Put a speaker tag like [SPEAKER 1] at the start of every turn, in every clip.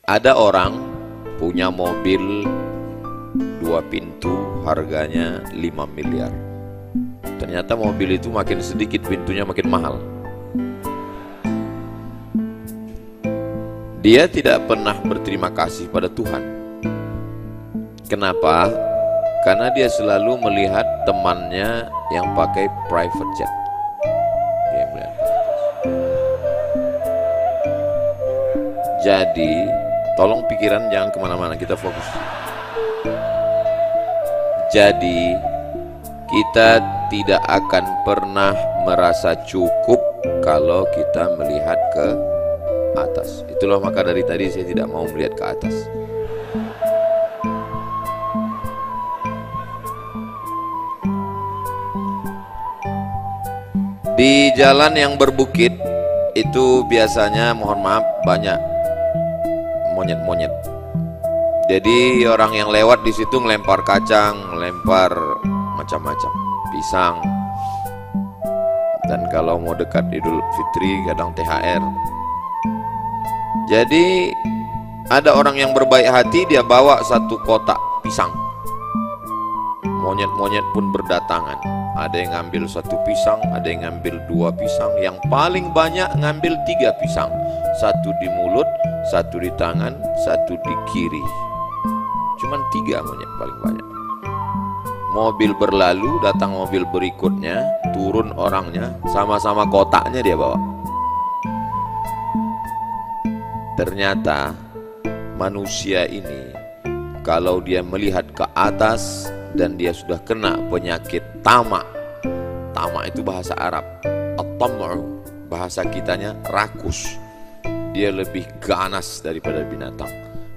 [SPEAKER 1] Ada orang punya mobil 2 pintu harganya 5 miliar. Ternyata mobil itu makin sedikit pintunya makin mahal. Dia tidak pernah berterima kasih pada Tuhan. Kenapa? Karena dia selalu melihat temannya yang pakai private jet. Dia melihat. Jadi tolong pikiran jangan kemana-mana, kita fokus. Jadi kita tidak akan pernah merasa cukup kalau kita melihat ke atas. Itulah maka dari tadi saya tidak mau melihat ke atas. Di jalan yang berbukit itu biasanya, mohon maaf, banyak monyet-monyet. Jadi orang yang lewat di situ ngelempar kacang, ngelempar macam-macam, pisang. Dan kalau mau dekat Idul Fitri kadang THR. Jadi ada orang yang berbaik hati, dia bawa 1 kotak pisang. Monyet-monyet pun berdatangan. Ada yang ngambil 1 pisang, ada yang ngambil 2 pisang, yang paling banyak ngambil 3 pisang. 1 di mulut, 1 di tangan, 1 di kiri. Cuman 3 monyet paling banyak. Mobil berlalu, datang mobil berikutnya, turun orangnya, sama-sama kotaknya dia bawa. Ternyata manusia ini kalau dia melihat ke atas dan dia sudah kena penyakit tamak. Tamak itu bahasa Arab, at-tam'u, bahasa kitanya rakus. Dia lebih ganas daripada binatang.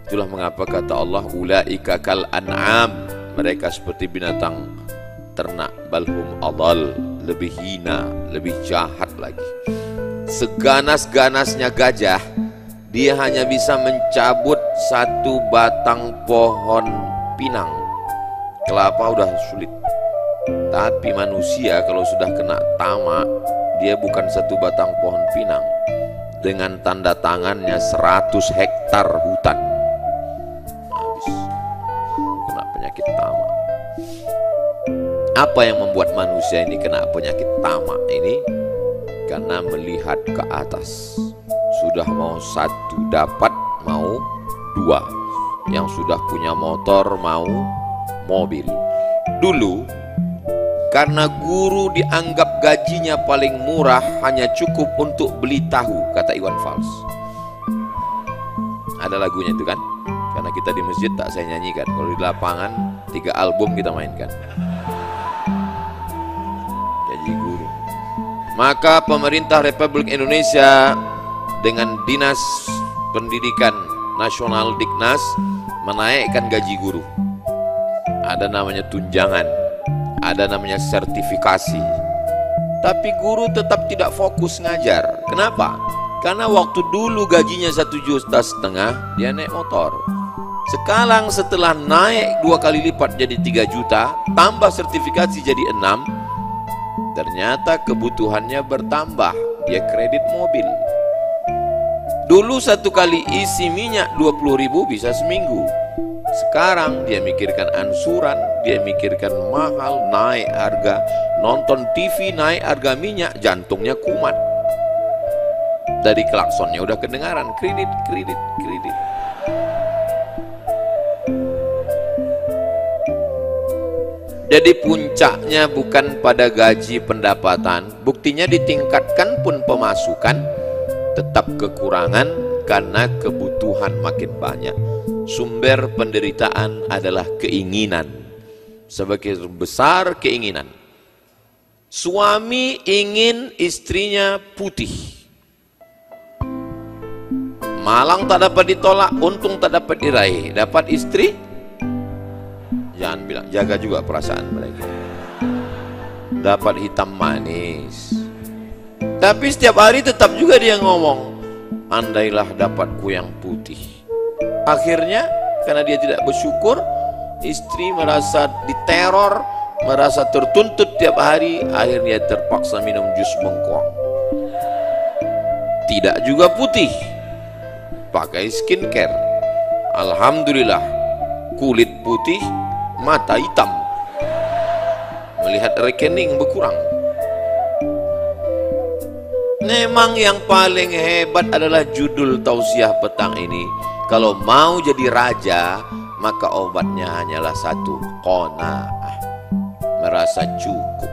[SPEAKER 1] Itulah mengapa kata Allah, ulaika kal an'am, mereka seperti binatang ternak, balhum adall, lebih hina, lebih jahat lagi. Seganas-ganasnya gajah, dia hanya bisa mencabut 1 batang pohon pinang. Kelapa udah sulit. Tapi manusia kalau sudah kena tamak, dia bukan 1 batang pohon pinang. Dengan tanda tangannya 100 hektar hutan. Habis. Kena penyakit tamak. Apa yang membuat manusia ini kena penyakit tamak ini? Karena melihat ke atas. Sudah mau 1 dapat, mau 2. Yang sudah punya motor mau mobil. Dulu karena guru dianggap gajinya paling murah, hanya cukup untuk beli tahu, kata Iwan Fals. Ada lagunya itu kan? Karena kita di masjid tak saya nyanyikan, kalau di lapangan 3 album kita mainkan. Gaji guru. Maka pemerintah Republik Indonesia dengan Dinas Pendidikan Nasional Diknas menaikkan gaji guru. Ada namanya tunjangan, ada namanya sertifikasi. Tapi guru tetap tidak fokus ngajar. Kenapa? Karena waktu dulu gajinya 1,5 juta, dia naik motor. Sekarang setelah naik 2 kali lipat jadi 3 juta, tambah sertifikasi jadi 6, ternyata kebutuhannya bertambah. Dia kredit mobil. Dulu 1 kali isi minyak 20.000 bisa seminggu. Sekarang dia mikirkan ansuran, dia mikirkan mahal, naik harga, nonton TV naik harga minyak, jantungnya kumat. Dari klaksonnya udah kedengaran, kredit, kredit, kredit. Jadi puncaknya bukan pada gaji pendapatan, buktinya ditingkatkan pun pemasukan, tetap kekurangan karena kebutuhan makin banyak. Sumber penderitaan adalah keinginan. Sebagai besar keinginan. Suami ingin istrinya putih. Malang tak dapat ditolak, untung tak dapat diraih. Dapat istri, jangan bilang, jaga juga perasaan mereka. Dapat hitam manis. Tapi setiap hari tetap juga dia ngomong, andailah dapatku yang putih. Akhirnya karena dia tidak bersyukur, istri merasa diteror, merasa tertuntut tiap hari, akhirnya terpaksa minum jus bengkoang. Tidak juga putih, pakai skincare. Alhamdulillah, kulit putih, mata hitam. Melihat rekening berkurang. Memang yang paling hebat adalah judul tausiah petang ini. Kalau mau jadi raja, maka obatnya hanyalah satu, qanaah, merasa cukup.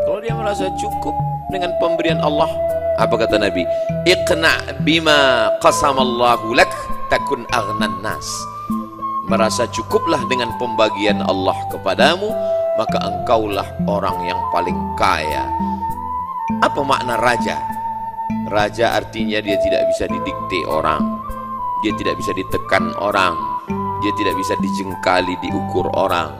[SPEAKER 1] Kalau dia merasa cukup dengan pemberian Allah, apa kata Nabi? Iqna' bima qasamallahu lak takun aghnan nas. Merasa cukuplah dengan pembagian Allah kepadamu, maka engkaulah orang yang paling kaya. Apa makna raja? Raja artinya dia tidak bisa didikte orang, dia tidak bisa ditekan orang, dia tidak bisa dijengkali, diukur orang,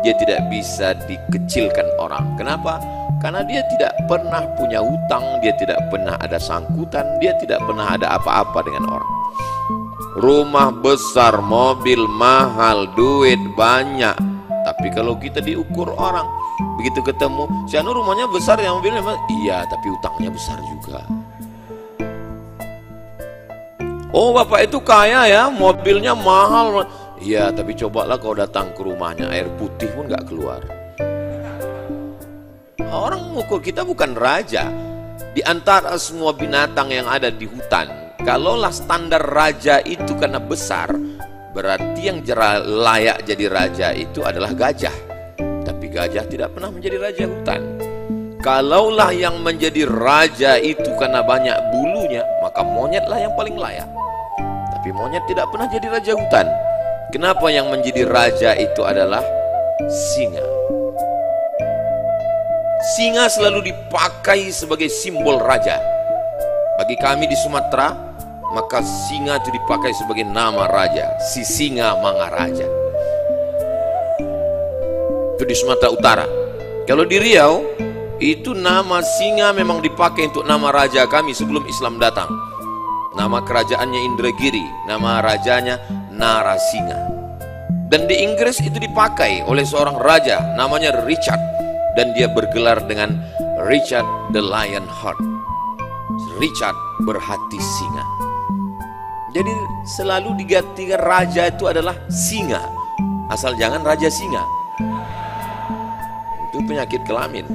[SPEAKER 1] dia tidak bisa dikecilkan orang. Kenapa? Karena dia tidak pernah punya hutang, dia tidak pernah ada sangkutan, dia tidak pernah ada apa-apa dengan orang. Rumah besar, mobil mahal, duit banyak, tapi kalau kita diukur orang, begitu ketemu, si Anu rumahnya besar, yang mobilnya iya, tapi utangnya besar juga. Oh, bapak itu kaya ya, mobilnya mahal. Iya, tapi cobalah kau datang ke rumahnya, air putih pun gak keluar. Orang mengukur kita bukan raja. Di antara semua binatang yang ada di hutan, kalaulah standar raja itu karena besar, berarti yang layak jadi raja itu adalah gajah. Tapi gajah tidak pernah menjadi raja hutan. Kalaulah yang menjadi raja itu karena banyak bulunya, maka monyetlah yang paling layak. Tapi monyet tidak pernah jadi raja hutan. Kenapa yang menjadi raja itu adalah singa? Singa selalu dipakai sebagai simbol raja. Bagi kami di Sumatera, maka singa itu dipakai sebagai nama raja, si Singa Mangaraja. Itu di Sumatera Utara. Kalau di Riau, itu nama singa memang dipakai untuk nama raja kami sebelum Islam datang. Nama kerajaannya Indragiri, nama rajanya Narasinga. Dan di Inggris itu dipakai oleh seorang raja namanya Richard, dan dia bergelar dengan Richard the Lionheart, Richard berhati singa. Jadi selalu digantikan raja itu adalah singa, asal jangan raja singa, itu penyakit kelamin.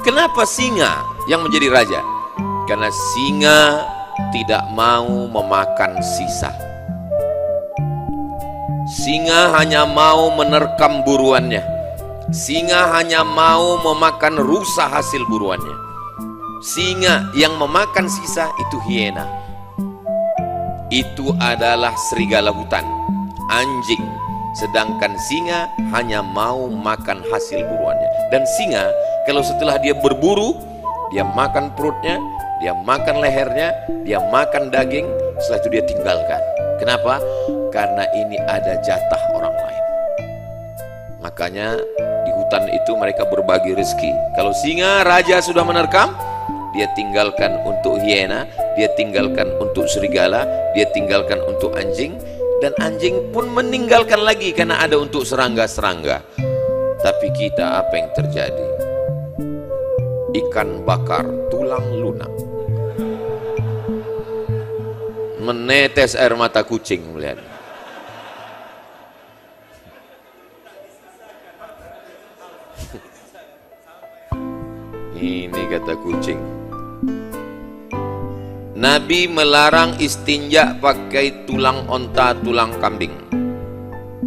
[SPEAKER 1] Kenapa singa yang menjadi raja? Karena singa tidak mau memakan sisa. Singa hanya mau menerkam buruannya. Singa hanya mau memakan rusa hasil buruannya. Singa yang memakan sisa itu hiena. Itu adalah serigala hutan, anjing. Sedangkan singa hanya mau makan hasil buruannya. Dan singa kalau setelah dia berburu, dia makan perutnya, dia makan lehernya, dia makan daging, setelah itu dia tinggalkan. Kenapa? Karena ini ada jatah orang lain. Makanya di hutan itu mereka berbagi rezeki. Kalau singa raja sudah menerkam, dia tinggalkan untuk hiena, dia tinggalkan untuk serigala, dia tinggalkan untuk anjing, dan anjing pun meninggalkan lagi karena ada untuk serangga-serangga. Tapi kita apa yang terjadi? Ikan bakar tulang lunak, menetes air mata kucing melihat. Ini kata kucing. Nabi melarang istinja pakai tulang onta, tulang kambing.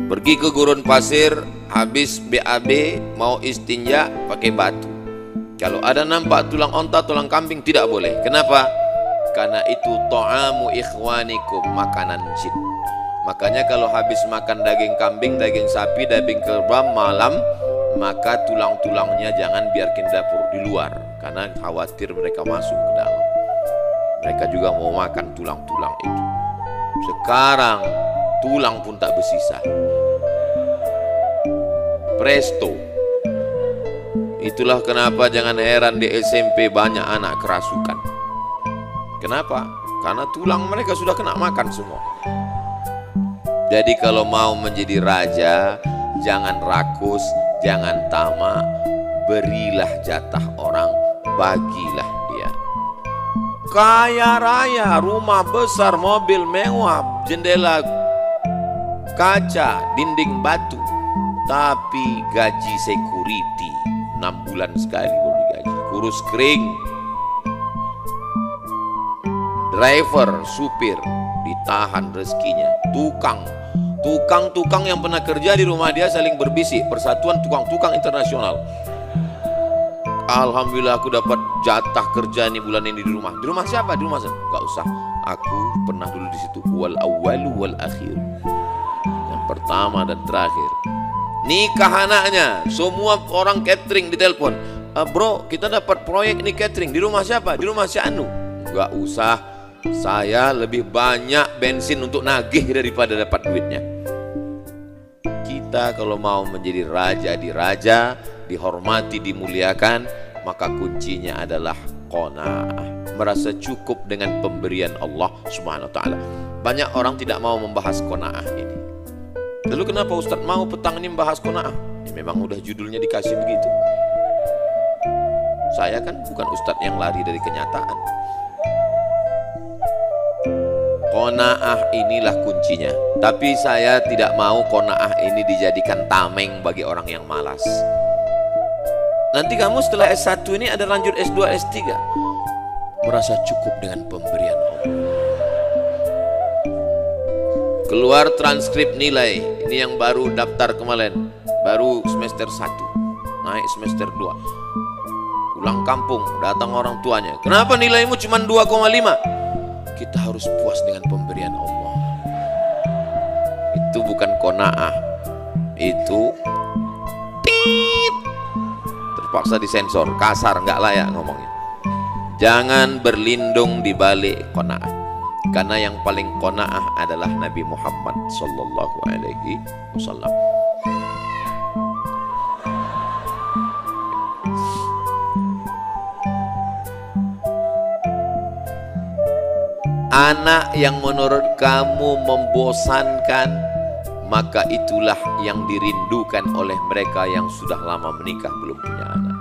[SPEAKER 1] Pergi ke gurun pasir, habis BAB mau istinja pakai batu. Kalau ada nampak tulang onta, tulang kambing tidak boleh. Kenapa? Karena itu ta'amu ikhwanikum, makanan jin. Makanya kalau habis makan daging kambing, daging sapi, daging kerbau malam, maka tulang-tulangnya jangan biarkan dapur di luar, karena khawatir mereka masuk ke dalam. Mereka juga mau makan tulang-tulang itu. Sekarang tulang pun tak bersisa. Presto. Itulah kenapa jangan heran di SMP banyak anak kerasukan. Kenapa? Karena tulang mereka sudah kena makan semua. Jadi kalau mau menjadi raja, jangan rakus, jangan tamak, berilah jatah orang, bagilah dia. kaya raya, rumah besar, mobil mewah, jendela kaca, dinding batu, tapi gaji security 6 bulan sekali baru digaji, kurus kering. Driver, supir ditahan rezekinya. Tukang yang pernah kerja di rumah dia saling berbisik, Persatuan Tukang-Tukang Internasional. Alhamdulillah aku dapat jatah kerja nih bulan ini di rumah. Di rumah siapa? Di rumah saya. Gak usah. Aku pernah dulu di situ. Wal awwalu wal akhir. Yang pertama dan terakhir. Nikah anaknya, semua orang catering ditelepon. Bro, kita dapat proyek nih catering. Di rumah siapa? Di rumah si Anu. Gak usah. Saya lebih banyak bensin untuk nagih daripada dapat duitnya. Kita kalau mau menjadi raja di raja, dihormati, dimuliakan, maka kuncinya adalah qanaah, merasa cukup dengan pemberian Allah Subhanahu wa taala. Banyak orang tidak mau membahas qanaah ini. Lalu kenapa Ustadz mau petang ini membahas qanaah? Ya, memang udah judulnya dikasih begitu. Saya kan bukan Ustadz yang lari dari kenyataan. Qanaah inilah kuncinya. Tapi saya tidak mau qanaah ini dijadikan tameng bagi orang yang malas. Nanti kamu setelah S1 ini ada lanjut S2, S3. Merasa cukup dengan pemberian Allah. Keluar transkrip nilai. Ini yang baru daftar kemarin. Baru semester 1. Naik semester 2. Pulang kampung, datang orang tuanya. Kenapa nilaimu cuma 2,5? Kita harus puas dengan pemberian Allah. Itu bukan qanaah. Itu terpaksa disensor, kasar, nggak layak ngomongnya. Jangan berlindung di balik qanaah, karena yang paling qanaah adalah Nabi Muhammad sallallahu alaihi wasallam. Anak yang menurut kamu membosankan, maka itulah yang dirindukan oleh mereka yang sudah lama menikah belum punya anak.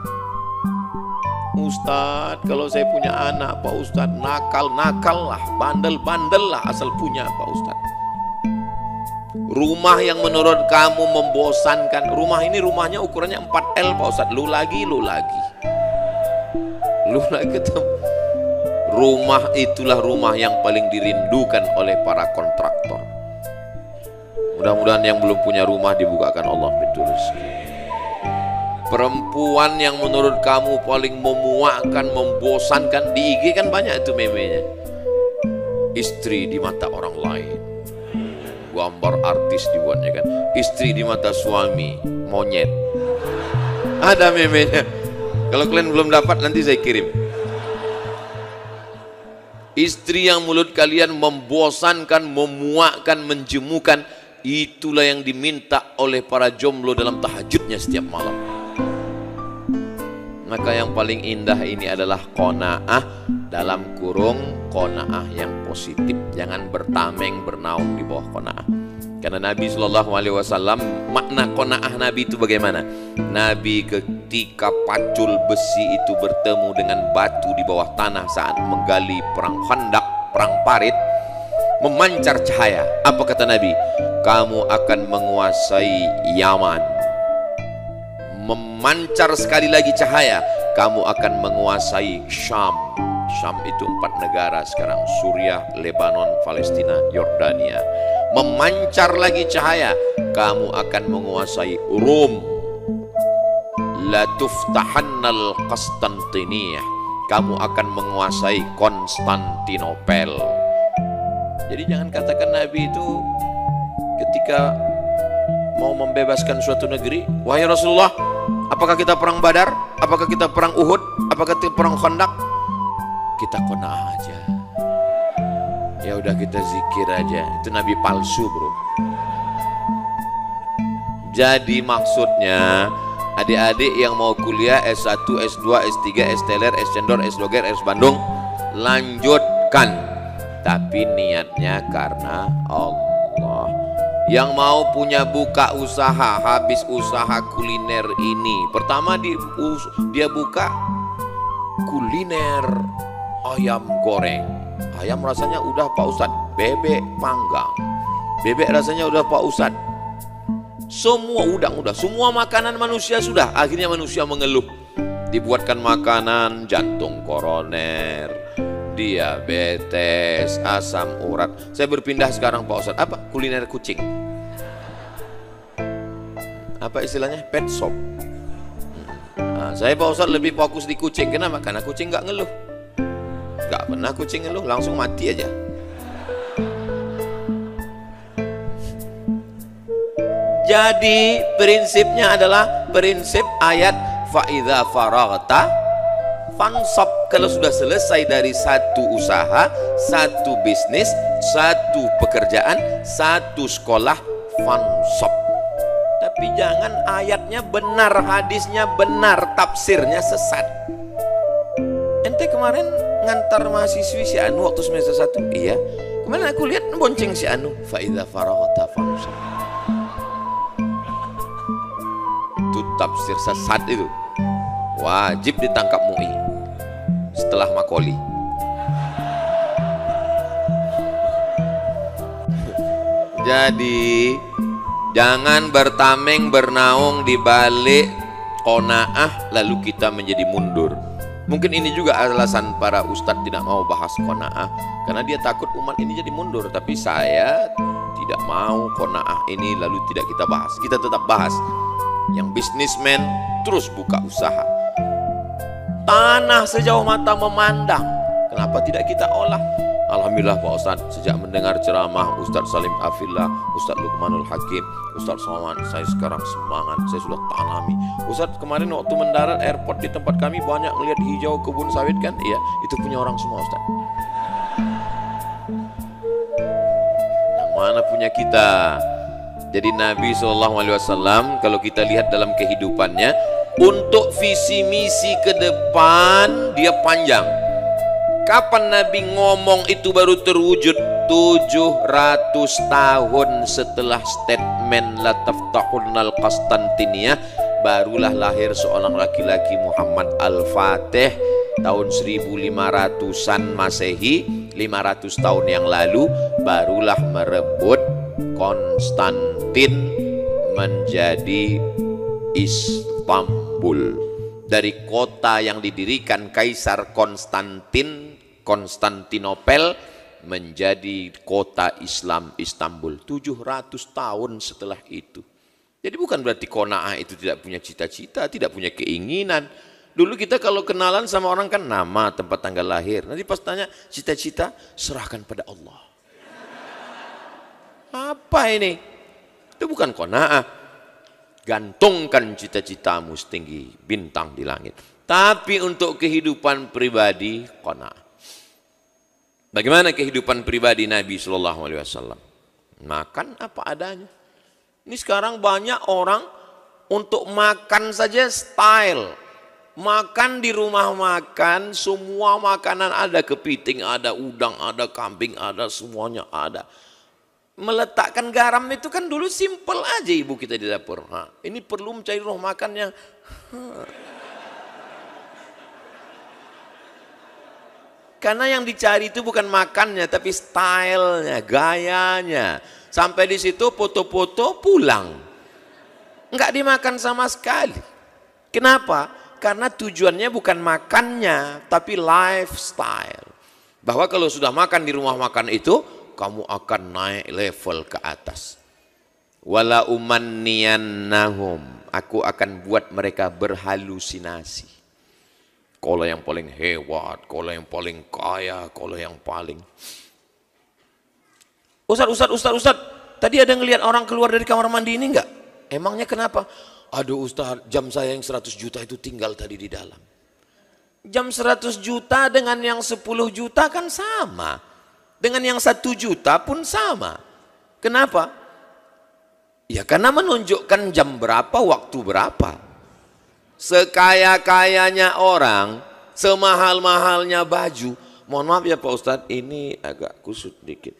[SPEAKER 1] Ustadz, kalau saya punya anak Pak Ustadz, nakal-nakal lah, bandel-bandel lah asal punya Pak Ustadz. Rumah yang menurut kamu membosankan, rumah ini rumahnya ukurannya 4L Pak Ustadz, lu lagi ketemu. Rumah itulah rumah yang paling dirindukan oleh para kontraktor. Mudah-mudahan yang belum punya rumah dibukakan Allah pintu rezeki. Perempuan yang menurut kamu paling memuakkan, membosankan, di IG kan banyak itu memenya. Istri di mata orang lain. Gambar artis dibuatnya kan. Istri di mata suami, monyet. Ada memenya. Kalau kalian belum dapat nanti saya kirim. Istri yang mulut kalian membosankan, memuakkan, menjemukan, itulah yang diminta oleh para jomblo dalam tahajudnya setiap malam. Maka yang paling indah ini adalah qanaah, dalam kurung qanaah yang positif. Jangan bertameng, bernaung di bawah qanaah. Karena Nabi SAW, makna qanaah Nabi itu bagaimana? Nabi ketika pacul besi itu bertemu dengan batu di bawah tanah saat menggali perang Khandaq, perang Parit, memancar cahaya. Apa kata Nabi? Kamu akan menguasai Yaman. Memancar sekali lagi cahaya, kamu akan menguasai Syam. Syam itu 4 negara sekarang, Suriah, Lebanon, Palestina, Yordania. Memancar lagi cahaya, kamu akan menguasai Rom. La tuftahannal Konstantiniyah, kamu akan menguasai Konstantinopel. Jadi jangan katakan Nabi itu ketika mau membebaskan suatu negeri, wahai Rasulullah, apakah kita perang Badar? Apakah kita perang Uhud? Apakah kita perang Khandaq? Kita qanaah aja. Ya udah kita zikir aja. Itu Nabi palsu, bro. Jadi maksudnya adik-adik yang mau kuliah S1, S2, S3, S-Teler, S-Cendor, S-Loger, S-Bandung, lanjutkan. Tapi niatnya karena Allah. Yang mau punya buka usaha, habis usaha kuliner ini, pertama dia buka kuliner. ayam goreng. Ayam rasanya udah Pak Ustadz, bebek panggang. Bebek rasanya udah Pak Ustadz. Semua udang udah, semua makanan manusia sudah. Akhirnya manusia mengeluh. Dibuatkan makanan jantung koroner, diabetes, asam urat. Saya berpindah sekarang Pak Ustadz, apa? Kuliner kucing. Apa istilahnya? Pet shop. Nah, saya Pak Ustadz lebih fokus di kucing. Kenapa? Karena kucing nggak ngeluh. Nggak pernah kucing ngeluh, langsung mati aja. Jadi prinsipnya adalah prinsip ayat fa'idha faraghta fansab. Kalau sudah selesai dari satu usaha, satu bisnis, satu pekerjaan, satu sekolah, fansab. Tapi jangan ayatnya benar, hadisnya benar, tafsirnya sesat. Ente kemarin ngantar mahasiswi si Anu waktu semester 1? Iya. Kemarin aku lihat bonceng si Anu. Fa'idha faraghta fansab. Itu tafsir sesat itu. Wajib ditangkap MUI setelah Makoli. Jadi jangan bertameng bernaung di balik qanaah lalu kita menjadi mundur. Mungkin ini juga alasan para ustadz tidak mau bahas qanaah, karena dia takut umat ini jadi mundur. Tapi saya tidak mau qanaah ini lalu tidak kita bahas. Kita tetap bahas. Yang bisnismen terus buka usaha. Tanah sejauh mata memandang, kenapa tidak kita olah? Alhamdulillah Pak Ustadz, sejak mendengar ceramah Ustadz Salim Afillah, Ustadz Luqmanul Hakim, Ustadz Somad, saya sekarang semangat, saya sudah tanami. Ustadz kemarin waktu mendarat airport di tempat kami banyak melihat hijau kebun sawit kan? Iya, itu punya orang semua Ustadz. Yang mana punya kita? Jadi Nabi SAW kalau kita lihat dalam kehidupannya, untuk visi misi ke depan dia panjang. Kapan Nabi ngomong itu baru terwujud? 700 tahun setelah statement la taftahunnal Qastantiniyah, barulah lahir seorang laki-laki Muhammad Al-Fatih tahun 1500-an Masehi, 500 tahun yang lalu barulah merebut Konstantin menjadi Istanbul. Dari kota yang didirikan Kaisar Konstantinopel menjadi kota Islam Istanbul 700 tahun setelah itu. Jadi bukan berarti qanaah itu tidak punya cita-cita, tidak punya keinginan. Dulu kita kalau kenalan sama orang kan nama, tempat tanggal lahir. Nanti pas tanya cita-cita, serahkan pada Allah. Apa ini? Itu bukan qanaah. Gantungkan cita-citamu setinggi bintang di langit. Tapi untuk kehidupan pribadi qanaah. Bagaimana kehidupan pribadi Nabi SAW? Makan apa adanya. Ini sekarang banyak orang untuk makan saja style. Makan di rumah makan, semua makanan ada, kepiting ada, udang ada, kambing ada, semuanya ada. Meletakkan garam itu kan dulu simpel aja ibu kita di dapur. Ini perlu mencari rumah makan yang karena yang dicari itu bukan makannya tapi stylenya, gayanya. Sampai di situ foto-foto pulang, nggak dimakan sama sekali. Kenapa? Karena tujuannya bukan makannya tapi lifestyle. Bahwa kalau sudah makan di rumah makan itu, kamu akan naik level ke atas. Wala umanniyannahum, aku akan buat mereka berhalusinasi. Kalau yang paling hebat, kalau yang paling kaya, kalau yang paling. Ustaz, tadi ada ngelihat orang keluar dari kamar mandi ini enggak? Emangnya kenapa? Aduh Ustaz, jam saya yang 100 juta itu tinggal tadi di dalam. Jam 100 juta dengan yang 10 juta kan sama. Dengan yang 1 juta pun sama. Kenapa? Ya karena menunjukkan jam berapa, waktu berapa. Sekaya-kayanya orang, semahal-mahalnya baju. Mohon maaf ya Pak Ustadz, ini agak kusut dikit.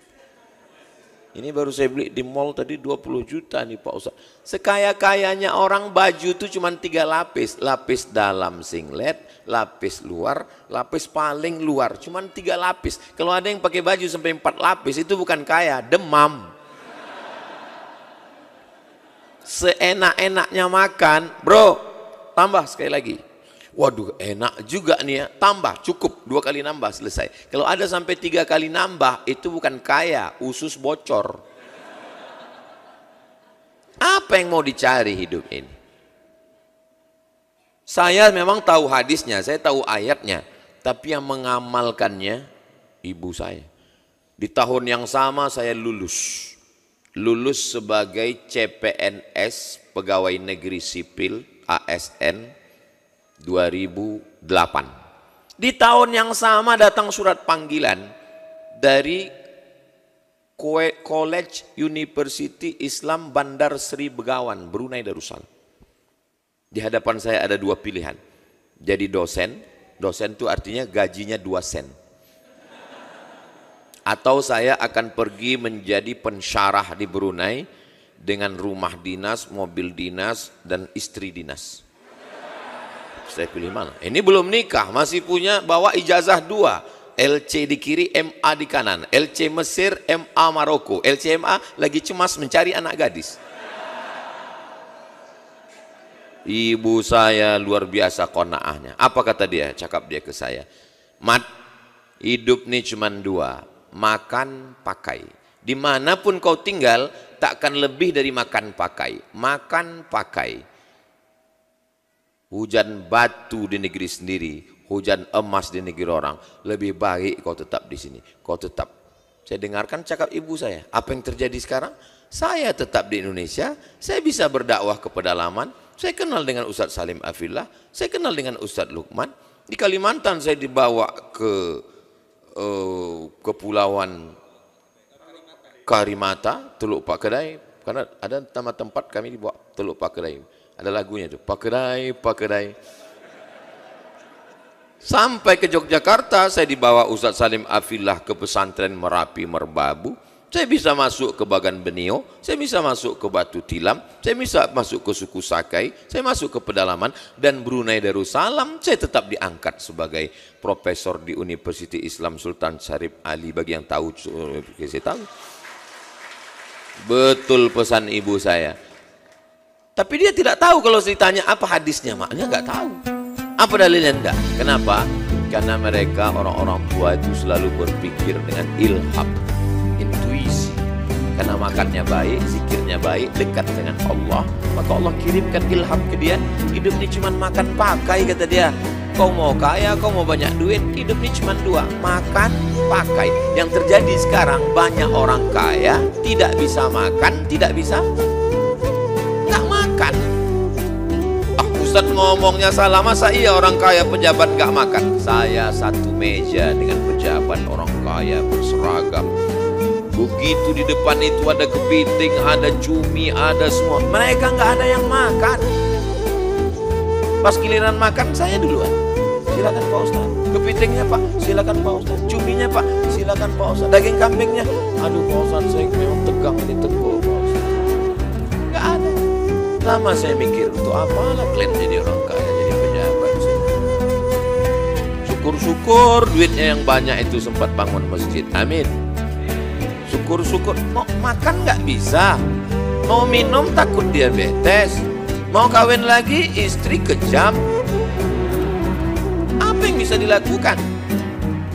[SPEAKER 1] Ini baru saya beli di mall tadi 20 juta nih Pak Ustadz. Sekaya-kayanya orang baju itu cuma 3 lapis. Lapis dalam singlet, lapis luar, lapis paling luar, cuman 3 lapis. Kalau ada yang pakai baju sampai 4 lapis itu bukan kaya, demam. Seenak-enaknya makan, bro, tambah sekali lagi. Waduh, enak juga nih ya, tambah, cukup 2 kali nambah selesai. Kalau ada sampai 3 kali nambah, itu bukan kaya, usus bocor. Apa yang mau dicari hidup ini? Saya memang tahu hadisnya, saya tahu ayatnya, tapi yang mengamalkannya ibu saya. Di tahun yang sama saya lulus sebagai CPNS, Pegawai Negeri Sipil, ASN 2008. Di tahun yang sama datang surat panggilan dari College University Islam Bandar Seri Begawan, Brunei Darussalam. Di hadapan saya ada 2 pilihan. Jadi dosen itu artinya gajinya 2 sen. Atau saya akan pergi menjadi pensyarah di Brunei dengan rumah dinas, mobil dinas, dan istri dinas. Saya pilih mana? Ini belum nikah, masih punya bawa ijazah 2. LC di kiri, MA di kanan. LC Mesir, MA Maroko. LCMA lagi cemas mencari anak gadis. Ibu saya luar biasa qanaahnya. Apa kata dia? Cakap dia ke saya. Mat, hidup nih cuma 2. Makan, pakai. Dimanapun kau tinggal, takkan lebih dari makan, pakai. Makan, pakai. Hujan batu di negeri sendiri, hujan emas di negeri orang, lebih baik kau tetap di sini. Kau tetap. Saya dengarkan cakap ibu saya. Apa yang terjadi sekarang? Saya tetap di Indonesia, saya bisa berdakwah ke pedalaman, saya kenal dengan Ustadz Salim Afillah, saya kenal dengan Ustadz Lukman. Di Kalimantan saya dibawa ke kepulauan Karimata, Teluk Pak Kedai, karena ada nama tempat kami dibawa Teluk Pak Kedai. Ada lagunya itu, Pak Kedai, Pak Kedai. Sampai ke Yogyakarta, saya dibawa Ustadz Salim Afillah ke pesantren Merapi Merbabu. Saya bisa masuk ke Bagan Benio, saya bisa masuk ke Batu Tilam, saya bisa masuk ke suku Sakai, saya masuk ke pedalaman, dan Brunei Darussalam, saya tetap diangkat sebagai profesor di Universiti Islam Sultan Syarif Ali. Bagi yang tahu, saya tahu. Betul pesan ibu saya. Tapi dia tidak tahu kalau saya ditanya apa hadisnya, maknya nggak tahu. Apa dalilnya? Enggak. Kenapa? Karena mereka orang-orang tua itu selalu berpikir dengan ilham, intuisi. Karena makannya baik, zikirnya baik, dekat dengan Allah, maka Allah kirimkan ilham ke dia. Hidup ini cuma makan pakai, kata dia. Kau mau kaya, kau mau banyak duit, hidup ini cuma 2, makan, pakai. Yang terjadi sekarang banyak orang kaya tidak bisa makan, tidak bisa nggak makan. Ustadz ngomongnya salah, masa iya orang kaya pejabat nggak makan? Saya satu meja dengan pejabat orang kaya berseragam. Begitu di depan itu ada kepiting, ada cumi, ada semua. Mereka nggak ada yang makan. Pas giliran makan saya duluan. Silakan Pak Ustadz. Kepitingnya Pak, silakan Pak Ustadz. Cuminya Pak, silakan Pak Ustadz. Daging kambingnya, aduh Pak Ustadz, saya memang tegang ini, teguk Pak Ustadz. Nggak ada. Lama saya mikir, untuk apalah kalian jadi orang kaya, jadi pejabat. Syukur-syukur duitnya yang banyak itu sempat bangun masjid. Amin. Syukur-syukur. Mau makan nggak bisa, mau minum takut diabetes, mau kawin lagi istri kejam. Apa yang bisa dilakukan?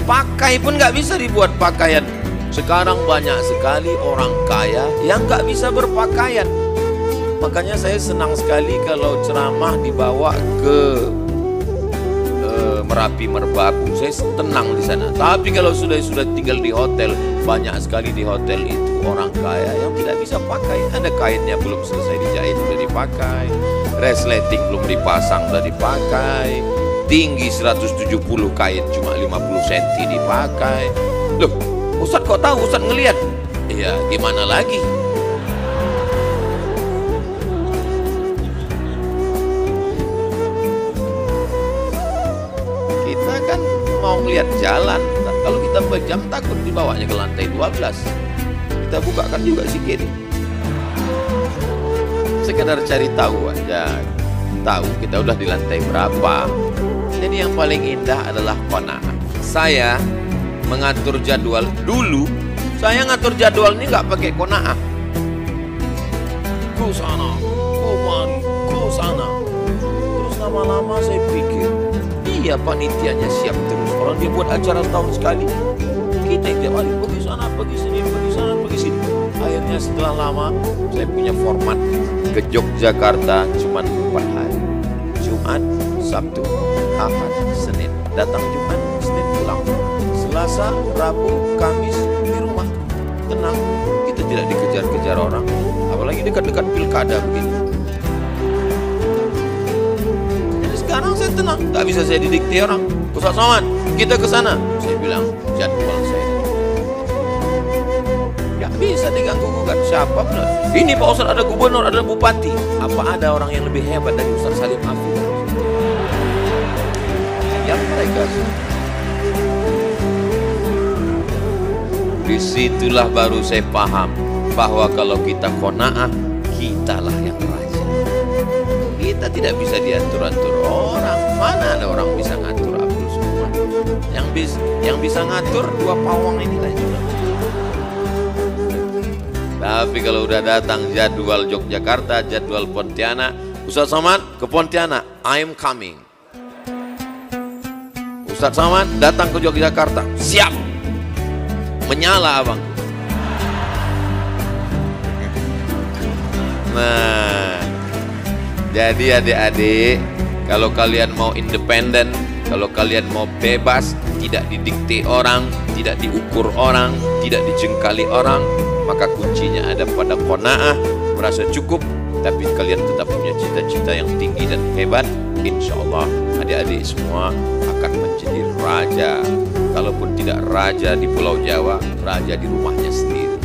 [SPEAKER 1] Pakai pun nggak bisa dibuat pakaian. Sekarang banyak sekali orang kaya yang nggak bisa berpakaian. Makanya saya senang sekali kalau ceramah dibawa ke Merapi Merbabu. Saya tenang di sana. Tapi kalau sudah tinggal di hotel, banyak sekali di hotel itu orang kaya yang tidak bisa pakai. Ada kainnya belum selesai dijahit sudah dipakai, resleting belum dipasang sudah dipakai, tinggi 170 kain cuma 50 cm dipakai. Loh, Ustadz kok tahu? Ustadz ngelihat? Iya, gimana lagi? Mau ngeliat jalan, nah, kalau kita pejam takut dibawanya ke lantai 12. Kita bukakan juga sikit, sekedar cari tahu aja, tahu kita udah di lantai berapa. Jadi yang paling indah adalah qanaah. Saya mengatur jadwal dulu. Saya ngatur jadwal ini nggak pakai qanaah. Ku sana, ku mari, ku sana. Terus lama-lama saya pikir, iya panitianya siap terus. Orang dia buat acara setahun sekali. Kita tiap hari pergi sana, pergi sini, pergi sana, pergi sini. Akhirnya setelah lama saya punya format ke Yogyakarta cuma 4 hari. Jumat, Sabtu, Ahad, Senin. Datang Jumat, Senin pulang. Selasa, Rabu, Kamis di rumah. Tenang, kita tidak dikejar-kejar orang. Apalagi dekat-dekat pilkada begini. Jadi sekarang saya tenang, nggak bisa saya didikte orang. Ustaz Somad, kita ke sana. Saya bilang jadwal saya. Nggak bisa diganggu gugat. Siapa benar? Ini Pak Ustaz, ada gubernur, ada bupati. Apa ada orang yang lebih hebat dari Ustaz Salim Afif? Yang mereka. Disitulah baru saya paham bahwa kalau kita qanaah, kitalah yang raja. Kita tidak bisa diatur-atur orang. Mana ada orang bisa ngatur Abdul semua? Yang bisa ngatur 2 pawang inilah juga. Tapi kalau udah datang jadwal Yogyakarta, jadwal Pontianak, Ustaz Somad ke Pontianak, I'm coming. Ustaz Somad datang ke Yogyakarta, siap. Menyala abang. Nah, jadi adik-adik, kalau kalian mau independen, kalau kalian mau bebas, tidak didikte orang, tidak diukur orang, tidak dijengkali orang, maka kuncinya ada pada qanaah, merasa cukup, tapi kalian tetap punya cita-cita yang tinggi dan hebat. Insya Allah adik-adik semua akan menjadi raja. Kalaupun tidak raja di Pulau Jawa, raja di rumahnya sendiri.